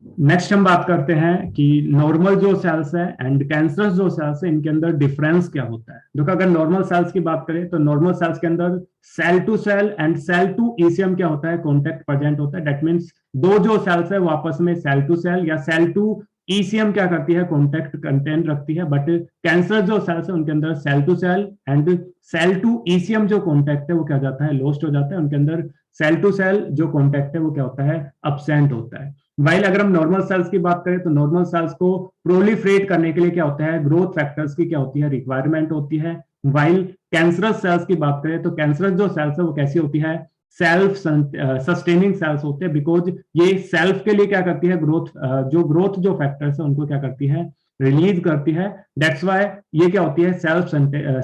Next हम बात करते हैं कि नॉर्मल जो सेल्स है एंड कैंसरस जो सेल्स है इनके अंदर डिफरेंस क्या होता है। देखो, अगर नॉर्मल सेल्स की बात करें तो नॉर्मल सेल्स के अंदर cell to cell and cell to ECM क्या होता है, कॉन्टेक्ट प्रेजेंट होता है। दैट मीन्स दो जो सेल्स है वो आपस में सेल टू सेल या सेल टू ईसीएम क्या करती है, कॉन्टेक्ट कंटेंट रखती है। बट कैंसर जो सेल्स है उनके अंदर cell to cell and cell to ECM जो कॉन्टेक्ट है वो क्या जाता है, लॉस्ट हो जाता है। उनके अंदर सेल टू सेल जो कॉन्टेक्ट है वो क्या होता है, अब्सेंट होता है। वाइल अगर हम नॉर्मल सेल्स की बात करें तो नॉर्मल सेल्स को प्रोलिफरेट करने के लिए क्या होता है, ग्रोथ फैक्टर्स की क्या होती है, रिक्वायरमेंट होती है। वाइल कैंसरस सेल्स की बात करें तो कैंसरस जो सेल्स है वो कैसी होती है, सेल्फ सस्टेनिंग सेल्स होते हैं। बिकॉज ये सेल्फ के लिए क्या करती है, ग्रोथ जो ग्रोथ जो फैक्टर्स है उनको क्या करती है, रिलीज करती है। दैट्स वाई ये क्या होती है, सेल्फ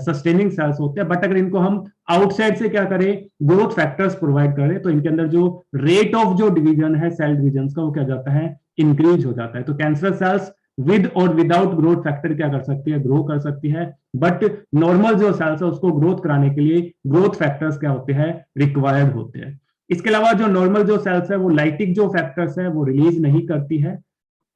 सस्टेनिंग सेल्स होते हैं। बट अगर इनको हम आउटसाइड से क्या करें, ग्रोथ फैक्टर्स प्रोवाइड करें तो इनके अंदर जो रेट ऑफ जो डिवीजन है सेल डिवीजन का वो क्या जाता है, इंक्रीज हो जाता है। तो कैंसर सेल्स विद और विदाउट ग्रोथ फैक्टर क्या कर सकती है, ग्रो कर सकती है। बट नॉर्मल जो सेल्स है उसको ग्रोथ कराने के लिए ग्रोथ फैक्टर्स क्या होते हैं, रिक्वायर्ड होते हैं। इसके अलावा जो नॉर्मल जो सेल्स है वो लाइटिक जो फैक्टर्स है वो रिलीज नहीं करती है।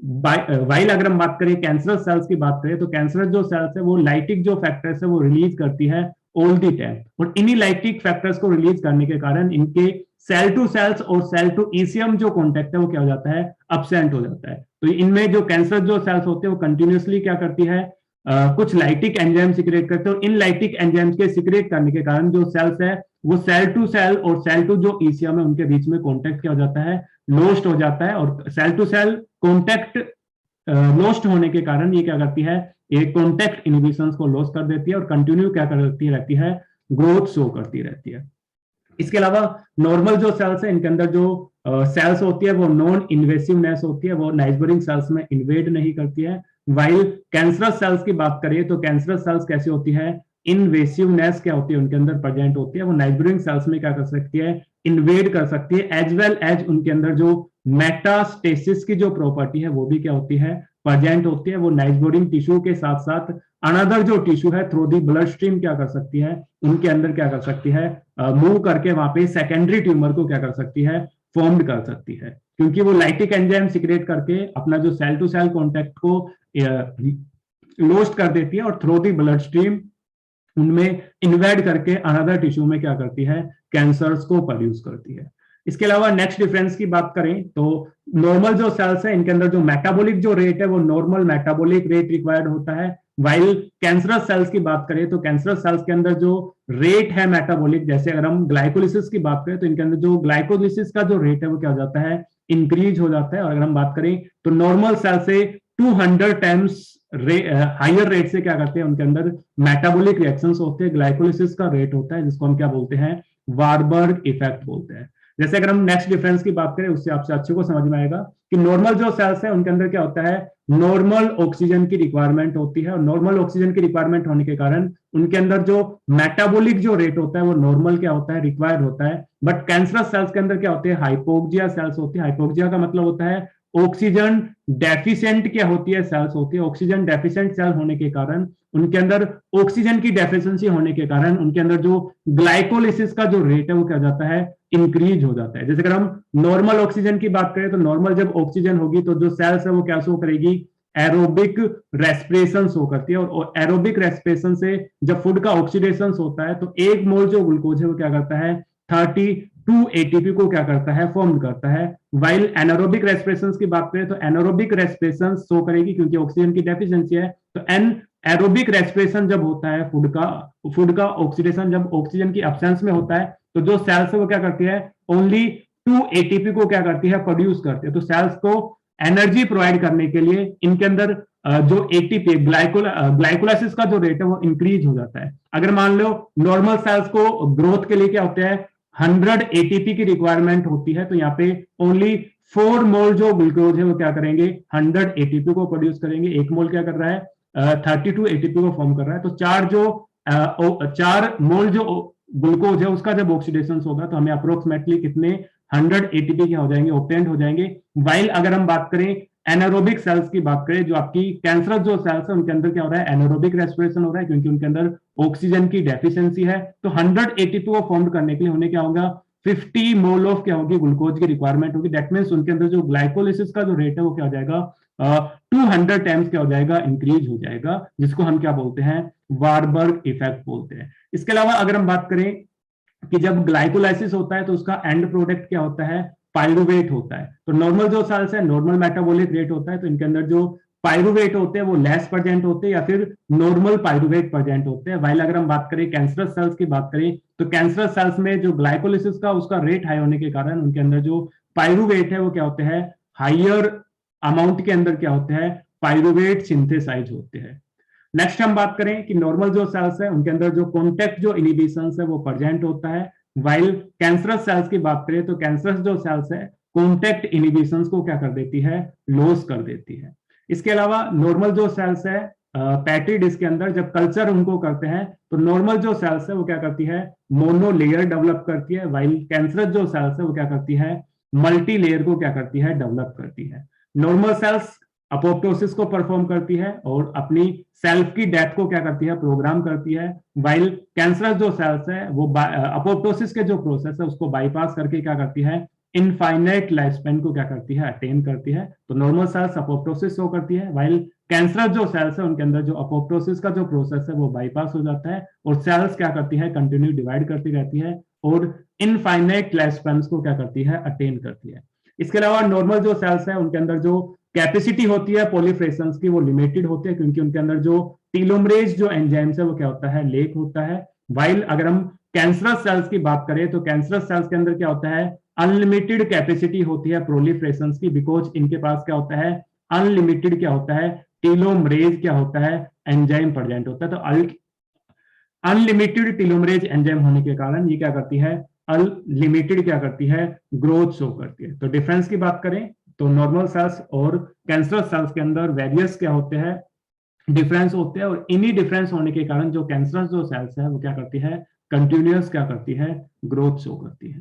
वाइल अगर हम बात करें कैंसर सेल्स की बात करें तो कैंसर जो सेल्स है वो लाइटिक जो फैक्टर्स है वो रिलीज करती है ऑल दी टाइम। और इन्हीं लाइटिक फैक्टर्स को रिलीज करने के कारण इनके सेल टू सेल्स और सेल टू ईसीएम जो कॉन्टेक्ट है वो क्या हो जाता है, अब्सेंट हो जाता है। तो इनमें जो कैंसर जो सेल्स होते हैं वो कंटिन्यूसली क्या करती है, कुछ लाइटिक एंजाइम सिक्रेट करते हैं। और इन लाइटिक एंजाइम्स के सिक्रेट करने के कारण जो सेल्स है वो सेल टू सेल और सेल टू जो ईसीएम है उनके बीच में कॉन्टेक्ट क्या हो जाता है, लॉस्ट हो जाता है। और cell to cell contact lost होने के कारण ये क्या करती है, ये कॉन्टेक्ट इनहिबिशंस को लॉस कर देती है और कंटिन्यू क्या करती रहती है, ग्रोथ शो करती रहती है। इसके अलावा नॉर्मल जो सेल्स है इनके अंदर जो सेल्स होती है वो नॉन इन्वेसिवनेस होती है, वो नाइबरिंग सेल्स में इन्वेड नहीं करती है। वाइल कैंसरस सेल्स की बात करिए तो कैंसरस सेल्स कैसी होती है, इनवेसिवनेस क्या होती है उनके अंदर प्रेजेंट होती है। वो नाइबरिंग सेल्स में क्या कर सकती है, इन्वेड कर सकती है। एज वेल एज उनके अंदर जो मेटास्टेसिस की जो प्रॉपर्टी है वो भी क्या होती है, प्रेजेंट होती है। वो नाइबरिंग टिश्यू के साथ साथ अनदर जो टिश्यू है थ्रू दी ब्लड स्ट्रीम क्या कर सकती है, उनके अंदर क्या कर सकती है, मूव करके वहां पे सेकेंडरी ट्यूमर को क्या कर सकती है, फॉर्म कर सकती है। क्योंकि वो लाइटिक एंजाइम सिक्रेट करके अपना जो सेल टू सेल कॉन्टेक्ट को लोस्ट कर देती है और थ्रू दी ब्लड स्ट्रीम उनमें इन्वेड करके अनदर टिश्यू में क्या करती है, कैंसर्स को प्रोड्यूस करती है। इसके अलावा नेक्स्ट डिफरेंस की बात करें तो नॉर्मल जो सेल्स है इनके अंदर जो मेटाबॉलिक जो रेट है वो नॉर्मल मेटाबॉलिक रेट रिक्वायर्ड होता है। वाइल कैंसरस सेल्स की बात करें तो कैंसरस सेल्स के अंदर जो रेट है मेटाबॉलिक, जैसे अगर हम ग्लाइकोलिसिस की बात करें तो इनके अंदर जो ग्लाइकोलिसिस का जो रेट है वो क्या हो जाता है, इंक्रीज हो जाता है। और अगर हम बात करें तो नॉर्मल सेल से 200 टाइम्स हायर रेट से क्या करते हैं, उनके अंदर मेटाबॉलिक रिएक्शंस होते हैं, ग्लाइकोलिसिस का रेट होता है जिसको हम क्या बोलते हैं, वारबर्ग इफेक्ट बोलते हैं। जैसे अगर हम नेक्स्ट डिफरेंस की बात करें उससे आपसे अच्छे को समझ में आएगा कि नॉर्मल जो सेल्स है उनके अंदर क्या होता है, नॉर्मल ऑक्सीजन की रिक्वायरमेंट होती है। और नॉर्मल ऑक्सीजन की रिक्वायरमेंट होने के कारण उनके अंदर जो मेटाबॉलिक जो रेट होता है वो नॉर्मल क्या होता है, रिक्वायर्ड होता है। बट कैंसरस सेल्स के अंदर क्या होते हैं, हाइपोक्सिया सेल्स होती है। हाइपोक्सिया का मतलब होता है ऑक्सीजन डेफिशिएंट क्या होती है, सेल्स होती है। ऑक्सीजन डेफिशिएंट सेल होने के कारण उनके अंदर ऑक्सीजन की डेफिशिएंसी होने के कारण उनके अंदर जो ग्लाइकोलिसिस का जो रेट है वो क्या जाता है, इंक्रीज हो जाता है। जैसे अगर हम नॉर्मल ऑक्सीजन की बात करें तो नॉर्मल जब ऑक्सीजन होगी तो जो सेल्स है वो क्या शो करेगी, एरोबिक रेस्पिरेशन शो करती है। और एरोबिक रेस्पिरेशन से जब फूड का ऑक्सीडेशन होता है तो एक मोल जो ग्लूकोज है वो क्या करता है, 32 एटीपी को क्या करता है, फॉर्म करता है। वाइल एनारोबिक रेस्पिरेशन की बात करें तो एनारोबिक रेस्पिरेशन शो करेगी क्योंकि ऑक्सीजन की डेफिशिएंसी है। तो एन एरोबिक रेस्पिरेशन जब होता है, फूड का ऑक्सीडेशन जब ऑक्सीजन की एब्सेंस में होता है तो जो सेल्स है वो क्या करती है, ओनली 2 एटीपी को क्या करती है, प्रोड्यूस करती है। तो सेल्स को एनर्जी प्रोवाइड करने के लिए इनके अंदर जो एटीपी ग्लाइकोलाइसिस का जो रेट है वो इंक्रीज हो जाता है। अगर मान लो नॉर्मल सेल्स को ग्रोथ के लिए क्या होता है, 100 एटीपी की रिक्वायरमेंट होती है तो यहाँ पे ओनली 4 मोल जो ग्लूकोज है वो क्या करेंगे, 100 एटीपी को प्रोड्यूस करेंगे। एक मोल क्या कर रहा है, 32 एटीपी को फॉर्म कर रहा है। तो 4 मोल जो ग्लूकोज है उसका जब ऑक्सीडेशन होगा तो हमें अप्रोक्सीमेटली कितने 100 एटीपी क्या हो जाएंगे, ऑब्टेन्ड हो जाएंगे। वाइल अगर हम बात करें एनारोबिक सेल्स की बात करें, जो आपकी कैंसरस जो सेल्स है उनके अंदर क्या हो रहा है, एनारोबिक रेस्पिरेशन हो रहा है क्योंकि उनके अंदर ऑक्सीजन की डेफिशिएंसी है। तो 100 एटीपी को फॉर्म करने के लिए उन्हें क्या होगा, 50 मोल ऑफ क्या होगी, ग्लूकोज की रिक्वायरमेंट होगी। दैट मीन्स उनके अंदर जो ग्लाइकोलिसिस का जो रेट है वो क्या हो जाएगा, 200 टाइम्स क्या हो जाएगा, इंक्रीज हो जाएगा, जिसको हम क्या बोलते हैं, वारबर्ग इफेक्ट बोलते हैं। इसके अलावा अगर हम बात करें कि जब ग्लाइकोलाइसिस होता है तो उसका एंड प्रोडक्ट क्या होता है, पायरुवेट होता है। तो नॉर्मल जो सेल्स है, नॉर्मल मेटाबॉलिक रेट होता है, तो इनके अंदर जो पायरुवेट होते हैं वो लेस प्रेजेंट होते हैं या फिर नॉर्मल पायरुवेट प्रेजेंट होते हैं। वाइल अगर हम बात करें कैंसरस सेल्स की बात करें तो कैंसरस सेल्स में जो ग्लाइकोलिसिस का उसका रेट हाई होने के कारण उनके अंदर जो पायरुवेट है वो क्या होते हैं, हाइयर अमाउंट के अंदर क्या होते हैं, पायरुवेट सिंथेसाइज होते हैं। नेक्स्ट हम बात करें कि नॉर्मल जो सेल्स है उनके अंदर जो कॉन्टेक्ट जो इनिबिशन है वो प्रेजेंट होता है। वाइल कैंसरस सेल्स की बात करें तो कैंसरस जो सेल्स है कॉन्टेक्ट इनिबिशन को क्या कर देती है, लॉस कर देती है। इसके अलावा नॉर्मल जो सेल्स है पैटी डिस्क के अंदर जब कल्चर उनको करते हैं तो नॉर्मल जो सेल्स है वो क्या करती है, मोनोलेयर डेवलप करती है। वाइल कैंसरस जो सेल्स है वो क्या करती है, मल्टी लेयर को क्या करती है, डेवलप करती है। नॉर्मल सेल्स अपोप्टोसिस को परफॉर्म करती है और अपनी सेल्फ की डेथ को क्या करती है, प्रोग्राम करती है। वाइल कैंसरस जो सेल्स है वो अपोप्टोसिस के जो प्रोसेस है उसको बाईपास करके क्या करती है, इनफाइनाइट लाइफ स्पेन को क्या करती है, अटेन करती है। तो नॉर्मल सेल्स अपोप्टोसिस शो करती है, वाइल कैंसरस जो सेल्स है उनके अंदर जो अपोप्टोसिस का जो प्रोसेस है वो बाईपास हो जाता है और सेल्स क्या करती है, कंटिन्यू डिवाइड करती रहती है और इनफाइनाइट लाइफ स्पेन को क्या करती है, अटेन करती है। इसके अलावा नॉर्मल जो सेल्स है उनके अंदर जो कैपेसिटी होती है पॉलीफ्रेशन की वो लिमिटेड होती है, क्योंकि उनके अंदर जो टीलोमरेज जो एंजाइम्स है वो क्या होता है, लेक होता है। वाइल अगर हम कैंसरस सेल्स की बात करें तो कैंसरस सेल्स के अंदर क्या होता है, अनलिमिटेड कैपेसिटी होती है प्रोलिफ्रेशन की, बिकॉज इनके पास क्या होता है, अनलिमिटेड क्या होता है, टीलोमरेज क्या होता है, एंजाइम प्रेजेंट होता है। तो अनलिमिटेड टीलोमरेज एंजाइम होने के कारण ये क्या करती है, अनलिमिटेड क्या करती है, ग्रोथ शो करती है। तो डिफरेंस की बात करें तो नॉर्मल सेल्स और कैंसरस सेल्स के अंदर वेरियस क्या होते हैं, डिफरेंस होते हैं। और इन्हीं डिफरेंस होने के कारण जो कैंसरस जो सेल्स है वो क्या करती है, कंटिन्यूअस क्या करती है, ग्रोथ शो करती है।